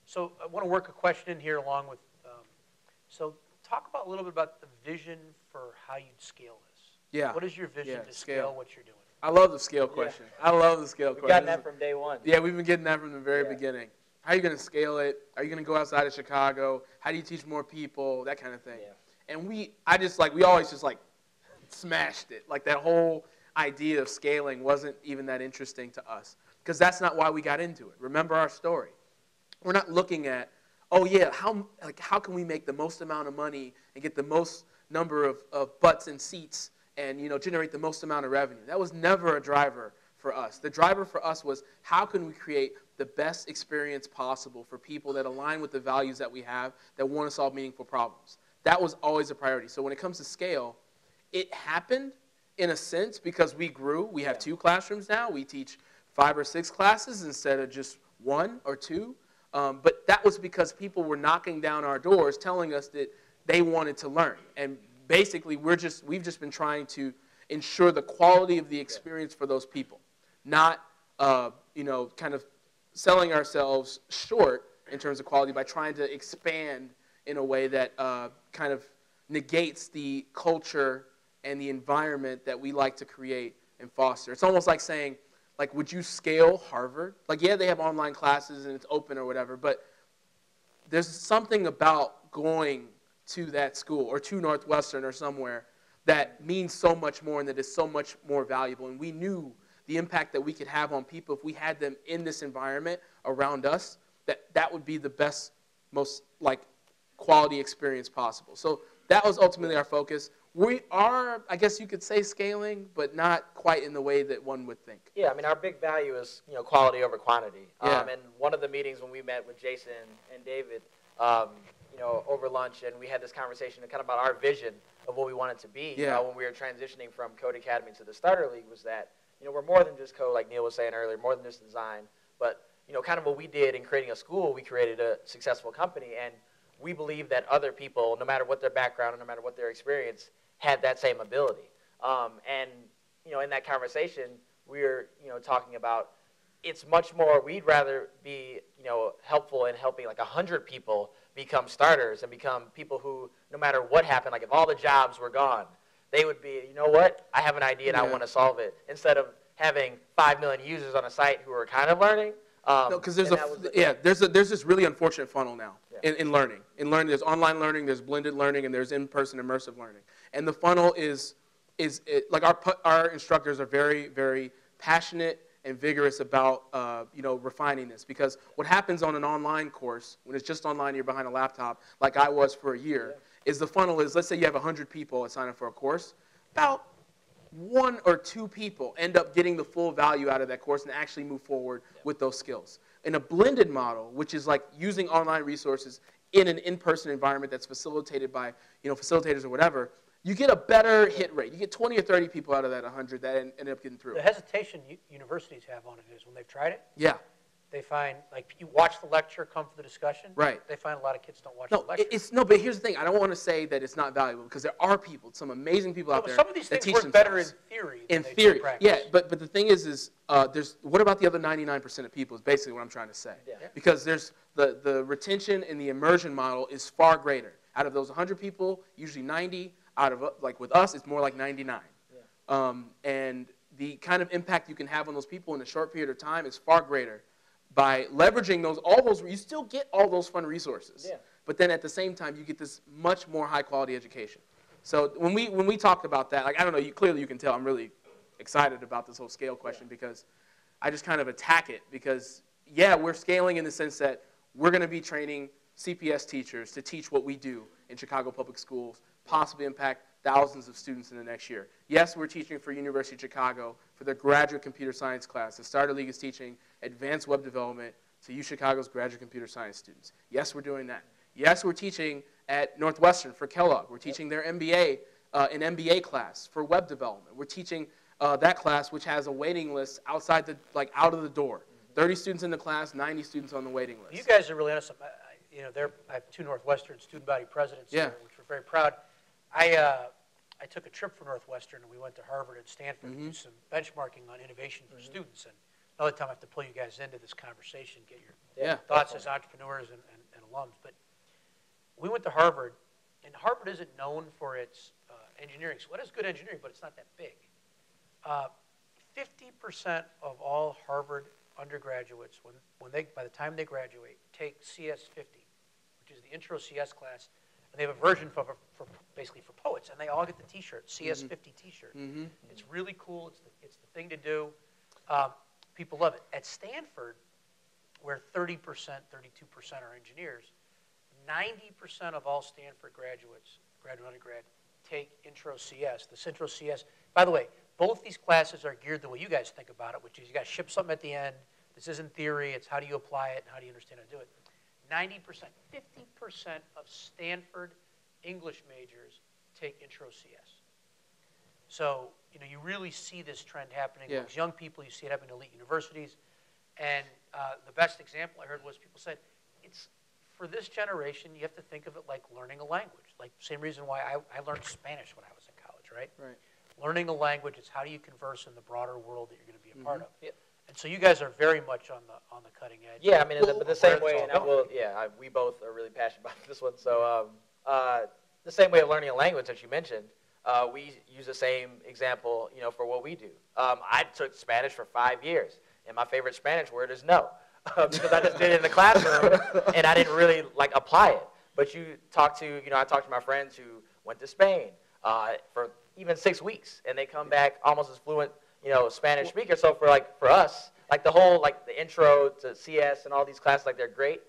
So I want to work a question in here along with, so talk about a little bit about the vision for how you'd scale this. Yeah. What is your vision to scale what you're doing? I love the scale question. I love the scale question. We've gotten that from day one. Yeah, we've been getting that from the very beginning. How are you going to scale it? Are you going to go outside of Chicago? How do you teach more people? That kind of thing. Yeah. And we always just like smashed it. Like that whole idea of scaling wasn't even that interesting to us because that's not why we got into it. Remember our story. We're not looking at, oh yeah, how can we make the most amount of money and get the most number of butts and seats and generate the most amount of revenue. That was never a driver for us. The driver for us was how can we create the best experience possible for people that align with the values that we have that want to solve meaningful problems. That was always a priority. So when it comes to scale, it happened in a sense because we grew. We have 2 classrooms now. We teach 5 or 6 classes instead of just 1 or 2. But that was because people were knocking down our doors telling us that they wanted to learn. And basically, we've just been trying to ensure the quality of the experience for those people, not kind of selling ourselves short in terms of quality by trying to expand in a way that kind of negates the culture and the environment that we like to create and foster. It's almost like saying, like, would you scale Harvard? Like, yeah, they have online classes and it's open or whatever, but there's something about going to that school or to Northwestern or somewhere that means so much more and that is so much more valuable. And we knew the impact that we could have on people if we had them in this environment around us, that would be the best, most like quality experience possible. So that was ultimately our focus. We are, I guess you could say, scaling, but not quite in the way that one would think. Yeah, I mean, our big value is quality over quantity. Yeah. And one of the meetings when we met with Jason and David, over lunch, and we had this conversation kind of about our vision of what we wanted to be. When we were transitioning from Code Academy to the Starter League, was that we're more than just code, like Neal was saying earlier, more than just design, but kind of what we did in creating a school, we created a successful company, and we believe that other people, no matter what their background and no matter what their experience, had that same ability. In that conversation, we were talking about it's much more, we'd rather be helpful in helping like 100 people become starters and become people who, no matter what happened, like if all the jobs were gone, they would be, you know what, I have an idea and I want to solve it, instead of having 5 million users on a site who are kind of learning. No, because there's this really unfortunate funnel now in learning. In learning, there's online learning, there's blended learning, and there's in-person immersive learning. And the funnel is like our instructors are very, very passionate and vigorous about refining this, because what happens on an online course when it's just online, you're behind a laptop, like I was for a year, is the funnel is, let's say you have 100 people that sign up for a course, about 1 or 2 people end up getting the full value out of that course and actually move forward with those skills. In a blended model, which is like using online resources in an in-person environment that's facilitated by facilitators or whatever, you get a better hit rate. You get 20 or 30 people out of that 100 that end up getting through. The hesitation universities have on it is when they've tried it, yeah, they find, like, you watch the lecture, come for the discussion. Right. They find a lot of kids don't watch the lecture. But here's the thing. I don't want to say that it's not valuable, because there are people, some amazing people out there some of these that things teach work better in themselves. theory In than they do theory, in practice. yeah. But the thing is what about the other 99% of people is basically what I'm trying to say. Yeah. Because there's the retention in the immersion model is far greater. Out of those 100 people, usually 90, out of, like with us, it's more like 99. Yeah. And the kind of impact you can have on those people in a short period of time is far greater by leveraging all those. You still get all those fun resources, but then at the same time you get this much more high quality education. So when we talked about that, like, I don't know, clearly you can tell I'm really excited about this whole scale question, because I just kind of attack it, because we're scaling in the sense that we're going to be training CPS teachers to teach what we do in Chicago Public Schools, possibly impact thousands of students in the next year. Yes, we're teaching for University of Chicago for their graduate computer science class. The Starter League is teaching advanced web development to UChicago's graduate computer science students. Yes, we're doing that. Yes, we're teaching at Northwestern for Kellogg. We're teaching their MBA, an MBA class for web development. We're teaching that class, which has a waiting list out of the door. 30 students in the class, 90 students on the waiting list. You guys are really honest. I have 2 Northwestern student body presidents here, which we're very proud. I took a trip for Northwestern, and we went to Harvard and Stanford to do some benchmarking on innovation for students. And another time I have to pull you guys into this conversation, get your thoughts as entrepreneurs and alums. But we went to Harvard, and Harvard isn't known for its engineering. So it is good engineering, but it's not that big. 50% of all Harvard undergraduates, by the time they graduate, take CS 50, which is the Intro CS class, and they have a version basically for poets, and they all get the T-shirt, CS 50 T-shirt. It's really cool. It's the thing to do. People love it. At Stanford, where 30%, 32% are engineers, 90% of all Stanford graduate undergrad, take Intro CS. This Intro CS, by the way, both these classes are geared the way you guys think about it, which is you got to ship something at the end. This isn't theory. It's how do you apply it and how do you understand how to do it. 90%, 50% of Stanford English majors take Intro CS. So, you really see this trend happening amongst young people. You see it happening in elite universities. And the best example I heard was people said, for this generation, you have to think of it like learning a language. Like same reason why I learned Spanish when I was in college, right? Right. Learning a language is how do you converse in the broader world that you're going to be a part of. Yeah. And so you guys are very much on the cutting edge. Yeah, I mean, the same way, and we both are really passionate about this one. So the same way of learning a language that you mentioned, we use the same example, for what we do. I took Spanish for 5 years, and my favorite Spanish word is no. Because I just did it in the classroom, and I didn't really apply it. But I talked to my friends who went to Spain for even 6 weeks, and they come back almost as fluent, Spanish speaker. So for us, the whole the intro to CS and all these classes, they're great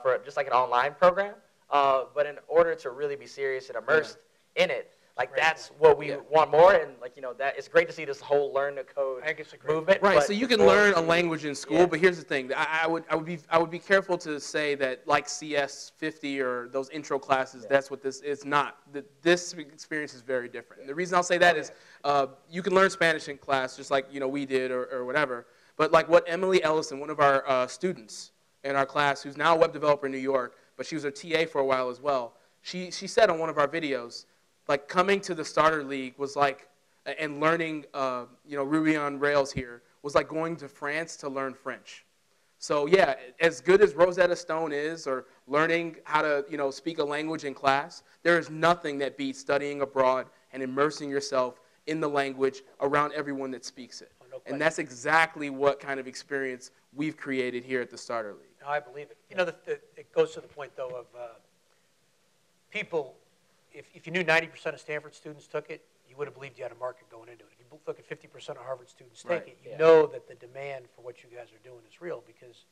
for just an online program. But in order to really be serious and immersed in it, that's what we want more, and that it's great to see this whole learn to code movement. Right. So you can learn a language in school, but here's the thing: I would be careful to say that CS 50 or those intro classes. That's what this is not. This experience is very different. And the reason I'll say that is you can learn Spanish in class just like we did or whatever. But what Emily Ellison, one of our students in our class, who's now a web developer in New York, but she was a TA for a while as well. She said on one of our videos, coming to the Starter League was and learning, Ruby on Rails here was like going to France to learn French. So yeah, as good as Rosetta Stone is, or learning how to, speak a language in class, there is nothing that beats studying abroad and immersing yourself in the language around everyone that speaks it. And that's exactly what kind of experience we've created here at the Starter League. No, I believe it. It goes to the point, though, of people. If you knew 90% of Stanford students took it, you would have believed you had a market going into it. If you look at 50% of Harvard students take it, you know that the demand for what you guys are doing is real, because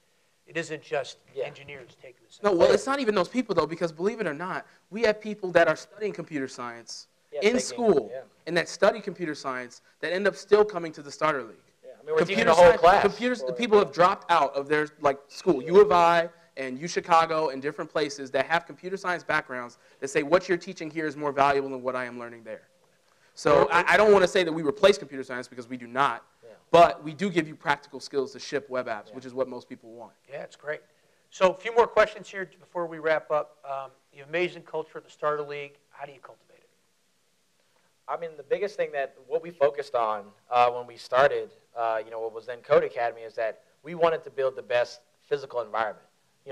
it isn't just engineers taking this. No, well, it's not even those people, though, because believe it or not, we have people that are studying computer science in school and that study computer science that end up still coming to the Starter League. Yeah. I mean, we're teaching the whole class. People have dropped out of their school, U of I, and U Chicago and different places that have computer science backgrounds that say what you're teaching here is more valuable than what I am learning there. So I don't want to say that we replace computer science, because we do not, but we do give you practical skills to ship web apps, which is what most people want. Yeah, it's great. So a few more questions here before we wrap up. The amazing culture at the Starter League, how do you cultivate it? I mean, the biggest thing what we focused on when we started, what was then Code Academy, is that we wanted to build the best physical environment.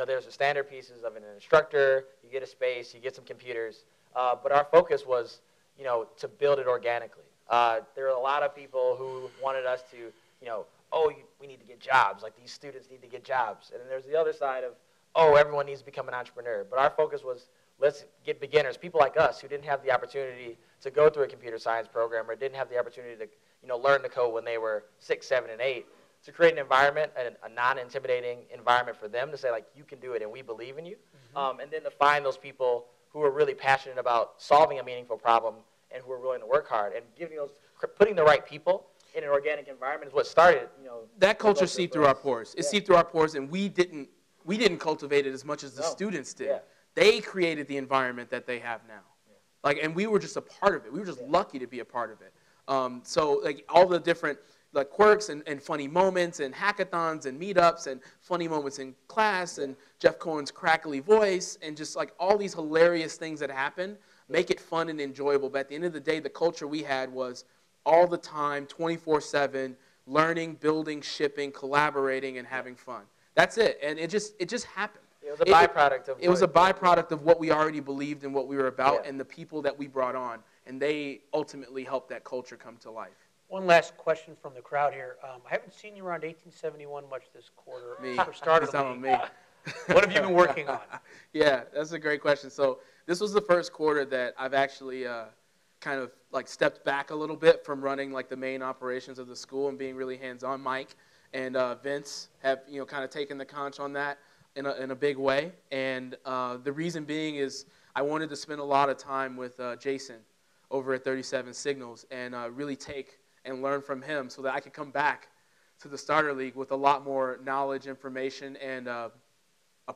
There's the standard pieces of an instructor, you get a space, you get some computers, but our focus was, to build it organically. There are a lot of people who wanted us to, we need to get jobs, these students need to get jobs. And then there's the other side of, everyone needs to become an entrepreneur. But our focus was, let's get beginners, people like us who didn't have the opportunity to go through a computer science program or didn't have the opportunity to, learn to code when they were 6, 7, and 8. To create an environment, a non-intimidating environment for them to say, you can do it and we believe in you. And then to find those people who are really passionate about solving a meaningful problem and who are willing to work hard. And putting the right people in an organic environment is what started, That culture seeped through our pores. It seeped through our pores, and we didn't cultivate it as much as the students did. Yeah. They created the environment that they have now. And we were just a part of it. We were just lucky to be a part of it. So all the different quirks and funny moments and hackathons and meetups and funny moments in class and Jeff Cohen's crackly voice and just all these hilarious things that happen make it fun and enjoyable. But at the end of the day, the culture we had was all the time, 24/7. learning, building, shipping, collaborating, and having fun. That's it. And it just happened. It was a byproduct of it was a byproduct of what we already believed and what we were about, Yeah. and the people that we brought on, and they ultimately helped that culture come to life. One last question from the crowd here. I haven't seen you around 1871 much this quarter. Me. For starter It's on league. me. What have you been working on? Yeah, that's a great question. So this was the first quarter that I've actually kind of like stepped back a little bit from running like the main operations of the school and being really hands-on. Mike and Vince have kind of taken the conch on that in a big way. And the reason being is I wanted to spend a lot of time with Jason over at 37 Signals and really take and learn from him so that I could come back to the starter league with a lot more knowledge, information, and a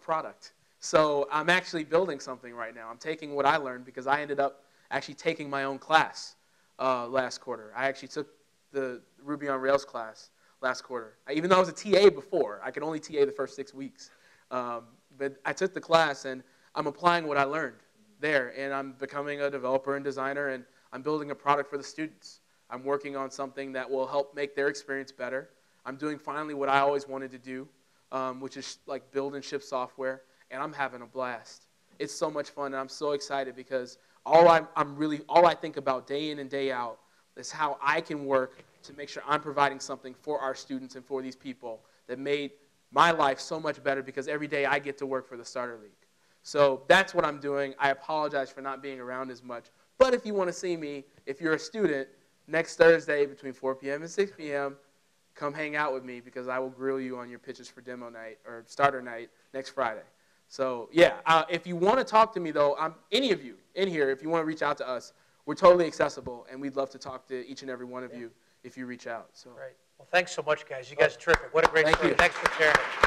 product. So I'm actually building something right now. I'm taking what I learned because I ended up actually taking my own class last quarter. I actually took the Ruby on Rails class last quarter. Even though I was a TA before, I could only TA the first 6 weeks. But I took the class, and I'm applying what I learned there, and I'm becoming a developer and designer, and I'm building a product for the students. I'm working on something that will help make their experience better. I'm doing finally what I always wanted to do, which is like build and ship software, and I'm having a blast. It's so much fun, and I'm so excited because all I think about day in and day out is how I can work to make sure I'm providing something for our students and for these people that made my life so much better because every day I get to work for the Starter League. So that's what I'm doing. I apologize for not being around as much. But if you want to see me, if you're a student, next Thursday between 4 p.m. and 6 p.m., come hang out with me because I will grill you on your pitches for demo night or starter night next Friday. So, yeah, if you want to talk to me, though, any of you in here, if you want to reach out to us, we're totally accessible, and we'd love to talk to each and every one of you if you reach out. So. Right. Well, thanks so much, guys. You guys are terrific. What a great story. You. Thanks for sharing it.